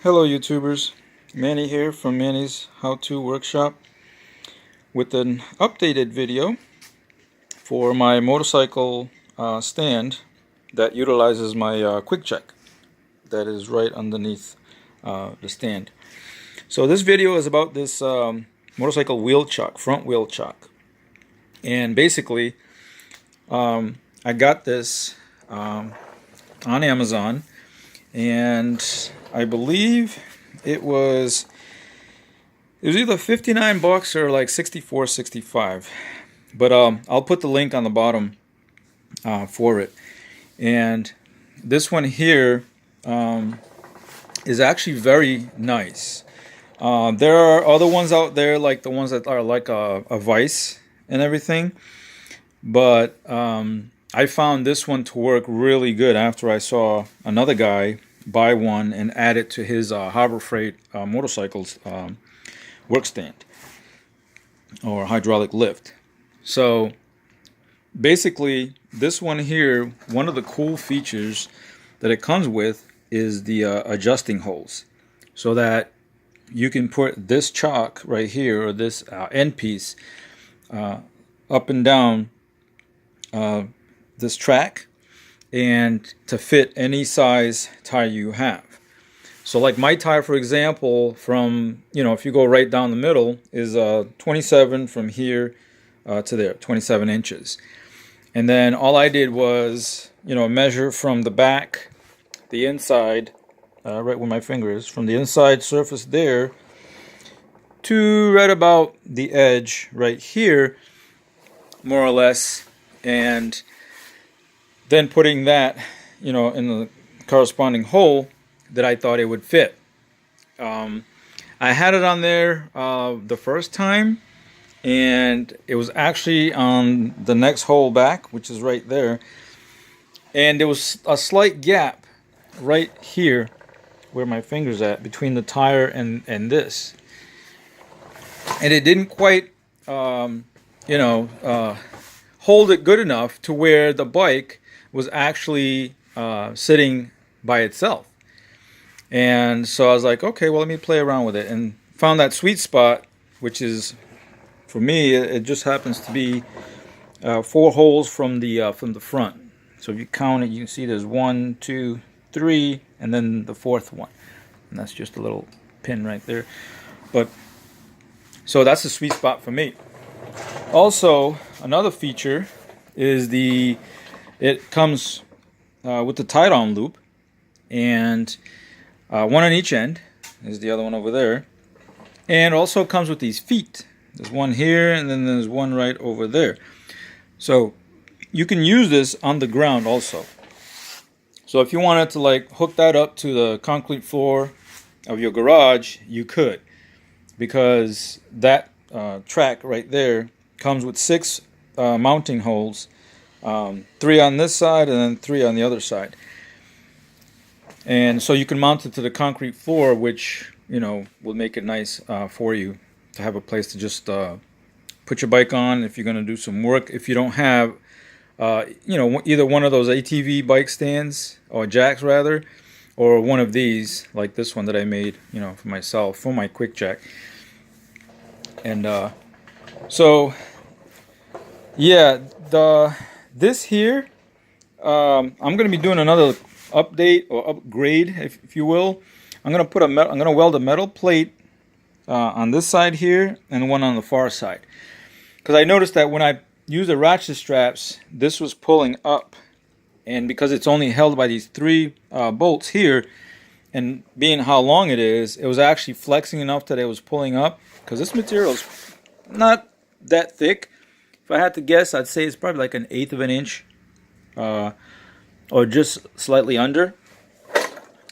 Hello YouTubers, Manny here from Manny's How-To Workshop with an updated video for my motorcycle stand that utilizes my quick check that is right underneath the stand. So this video is about this motorcycle wheel chuck, front wheel chuck, and basically I got this on Amazon, and I believe it was either 59 bucks or like 64, 65. But I'll put the link on the bottom for it. And this one here is actually very nice. There are other ones out there, like the ones that are like a vise and everything, but I found this one to work really good after I saw another guy buy one and add it to his Harbor Freight motorcycles work stand or hydraulic lift. So basically this one here, one of the cool features that it comes with is the adjusting holes, so that you can put this chock right here, or this end piece, up and down this track, and to fit any size tire you have. So like my tire, for example, from, if you go right down the middle, is 27 from here to there, 27 inches. And then all I did was, measure from the back, the inside, right where my finger is, from the inside surface there to right about the edge right here, more or less, and then putting that, in the corresponding hole that I thought it would fit. I had it on there the first time, and it was actually on the next hole back, which is right there, and there was a slight gap right here where my finger's at, between the tire and this, and it didn't quite hold it good enough to where the bike was actually sitting by itself. And so I was like, okay, well, let me play around with it, and found that sweet spot, which is, for me, it just happens to be 4 holes from the front. So if you count it, you can see there's 1, 2, 3, and then the 4th one, and that's just a little pin right there. But so that's the sweet spot for me. Also, another feature is it comes with the tie-down loop, and one on each end. There's the other one over there, and also comes with these feet. There's one here, and then there's one right over there. So you can use this on the ground also. So if you wanted to like hook that up to the concrete floor of your garage, you could, because that track right there comes with 6 mounting holes, 3 on this side and then 3 on the other side. And so you can mount it to the concrete floor, which will make it nice for you to have a place to just put your bike on if you're going to do some work. If you don't have either one of those ATV bike stands, or jacks rather, or one of these like this one that I made for myself for my quick jack. And so yeah, this here, I'm going to be doing another update or upgrade, if you will. I'm going to weld a metal plate on this side here, and one on the far side, because I noticed that when I used the ratchet straps, this was pulling up, and because it's only held by these 3 bolts here, and being how long it is, it was actually flexing enough that it was pulling up, because this material is not that thick. If I had to guess, I'd say it's probably like 1/8 of an inch, or just slightly under.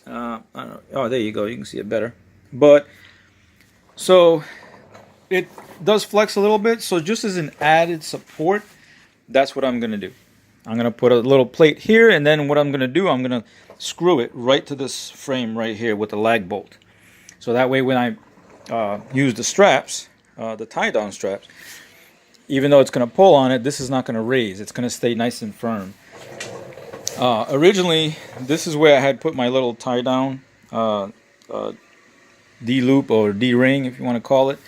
I don't know. Oh, there you go. You can see it better. But so it does flex a little bit. So just as an added support, that's what I'm going to do. I'm going to put a little plate here, and then what I'm going to do, I'm going to screw it right to this frame right here with the lag bolt. So that way when I use the straps, the tie-down straps, even though it's going to pull on it, this is not going to raise. It's going to stay nice and firm. Originally, this is where I had put my little tie-down D-loop or D-ring, if you want to call it.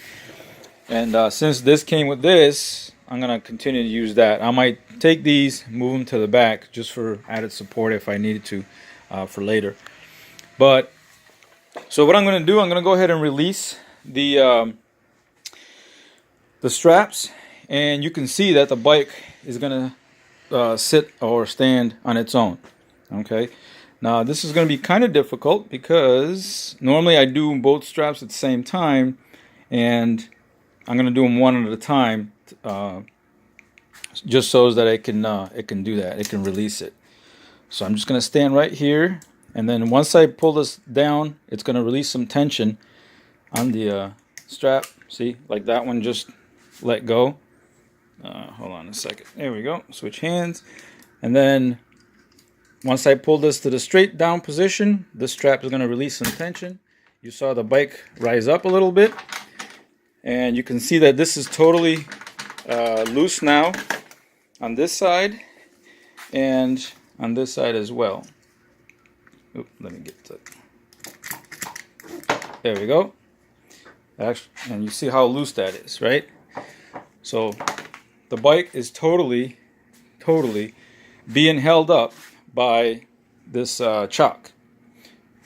And since this came with this, I'm going to continue to use that. I might take these, move them to the back just for added support if I needed to for later. But so what I'm going to do, I'm going to go ahead and release the straps, and you can see that the bike is going to sit or stand on its own. Okay, now this is going to be kind of difficult because normally I do both straps at the same time, and I'm going to do them one at a time, just so that it can do that. It can release it. So I'm just going to stand right here, and then once I pull this down, it's going to release some tension on the strap. See, like that one just let go. Hold on a second. There we go. Switch hands, and then once I pull this to the straight down position, this strap is going to release some tension. You saw the bike rise up a little bit, and you can see that this is totally loose now on this side and on this side as well. Oop, let me get to. There we go. Actually, and you see how loose that is, right? So the bike is totally being held up by this chock.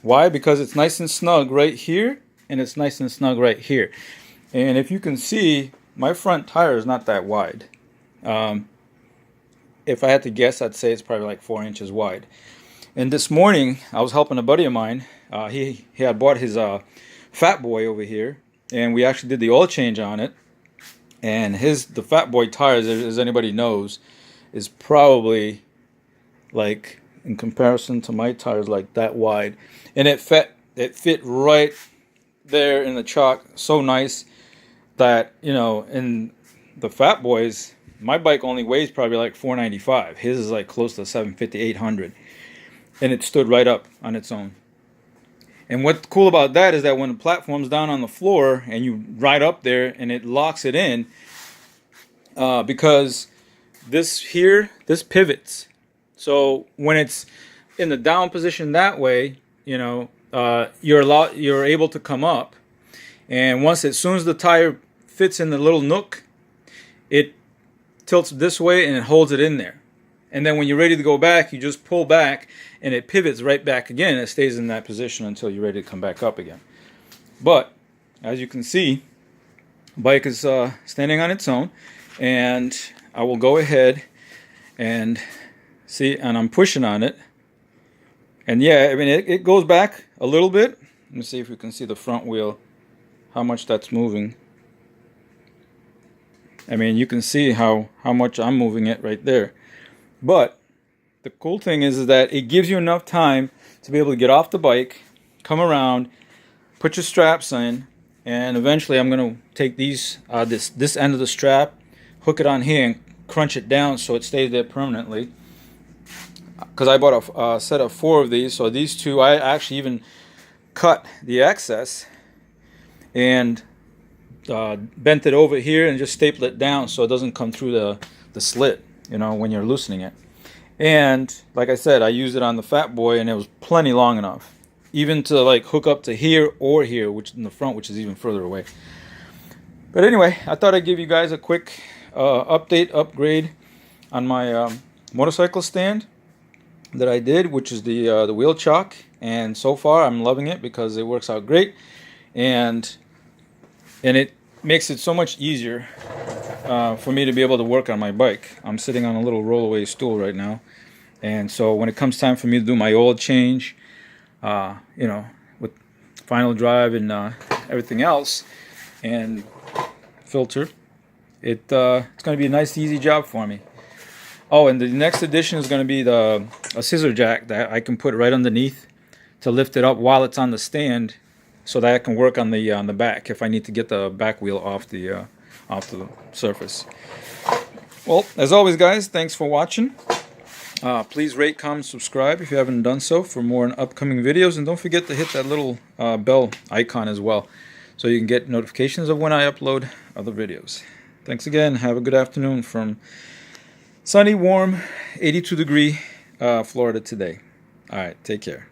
Why? Because it's nice and snug right here, and it's nice and snug right here. And if you can see, my front tire is not that wide. If I had to guess, I'd say it's probably like 4 inches wide. And this morning, I was helping a buddy of mine. He had bought his Fat Boy over here, and we actually did the oil change on it. And the Fat Boy tires, as anybody knows, is probably like, in comparison to my tires, like that wide. And it fit right there in the chock, so nice that, you know, in the Fat Boys, my bike only weighs probably like 495. His is like close to 750, 800. And it stood right up on its own. And what's cool about that is that when the platform's down on the floor and you ride up there and it locks it in, because this pivots. So when it's in the down position that way, you know, you're able to come up. And as soon as the tire fits in the little nook, it tilts this way and it holds it in there. And then when you're ready to go back, you just pull back and it pivots right back again. It stays in that position until you're ready to come back up again. But as you can see, the bike is standing on its own, and I will go ahead and see, and I'm pushing on it. And yeah, I mean, it goes back a little bit. Let me see if you can see the front wheel, how much that's moving. I mean, you can see how much I'm moving it right there. But the cool thing is that it gives you enough time to be able to get off the bike, come around, put your straps in, and eventually I'm going to take these this end of the strap, hook it on here, and crunch it down so it stays there permanently. Because I bought a set of 4 of these, so these 2, I actually even cut the excess and bent it over here and just stapled it down so it doesn't come through the slit, you know, when you're loosening it. And like I said, I used it on the Fat Boy, and it was plenty long enough, even to like hook up to here or here, which in the front, which is even further away. But anyway, I thought I'd give you guys a quick upgrade on my motorcycle stand that I did, which is the wheel chock. And so far, I'm loving it because it works out great, and it makes it so much easier for me to be able to work on my bike. I'm sitting on a little rollaway stool right now, and so when it comes time for me to do my oil change, you know, with final drive and everything else, and filter, it's going to be a nice, easy job for me. Oh, and the next addition is going to be a scissor jack that I can put right underneath to lift it up while it's on the stand, so that I can work on the back if I need to get the back wheel off the surface. Well, as always, guys, thanks for watching. Please rate, comment, subscribe if you haven't done so for more upcoming videos, and don't forget to hit that little bell icon as well, so you can get notifications of when I upload other videos. Thanks again. Have a good afternoon from sunny, warm, 82-degree Florida today. All right, take care.